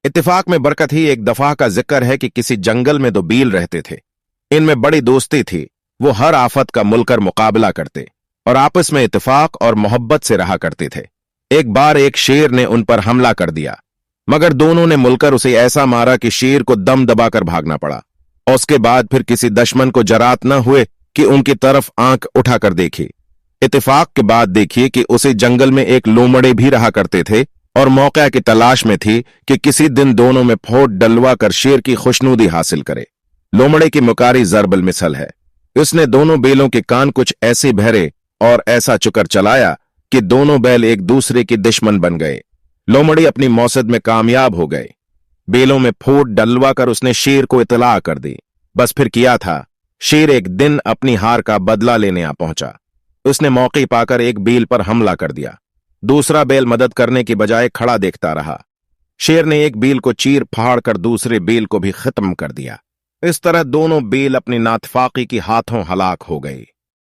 इत्तेफाक में बरकत ही एक दफा का जिक्र है कि किसी जंगल में दो बील रहते थे। इनमें बड़ी दोस्ती थी। वो हर आफत का मुलकर मुकाबला करते और आपस में इत्तेफाक और मोहब्बत से रहा करते थे। एक बार एक शेर ने उन पर हमला कर दिया, मगर दोनों ने मिलकर उसे ऐसा मारा कि शेर को दम दबाकर भागना पड़ा। और उसके बाद फिर किसी दुश्मन को जरात न हुए कि उनकी तरफ आंख उठाकर देखी। इत्तेफाक के बाद देखिए कि उसी जंगल में एक लोमड़े भी रहा करते थे और मौका की तलाश में थी कि किसी दिन दोनों में फोट डलवा कर शेर की खुशनूदी हासिल करे। लोमड़े की मुकारी जरबल मिसल है। उसने दोनों बेलों के कान कुछ ऐसे बहरे और ऐसा चुकर चलाया कि दोनों बैल एक दूसरे के दुश्मन बन गए। लोमड़ी अपनी मौसद में कामयाब हो गए। बेलों में फोट डलवा कर उसने शेर को इतला कर दी। बस फिर किया था, शेर एक दिन अपनी हार का बदला लेने आ पहुंचा। उसने मौके पाकर एक बेल पर हमला कर दिया। दूसरा बैल मदद करने की बजाय खड़ा देखता रहा। शेर ने एक बेल को चीर फाड़ कर दूसरे बेल को भी खत्म कर दिया। इस तरह दोनों बेल अपनी नातफाकी की हाथों हलाक हो गई।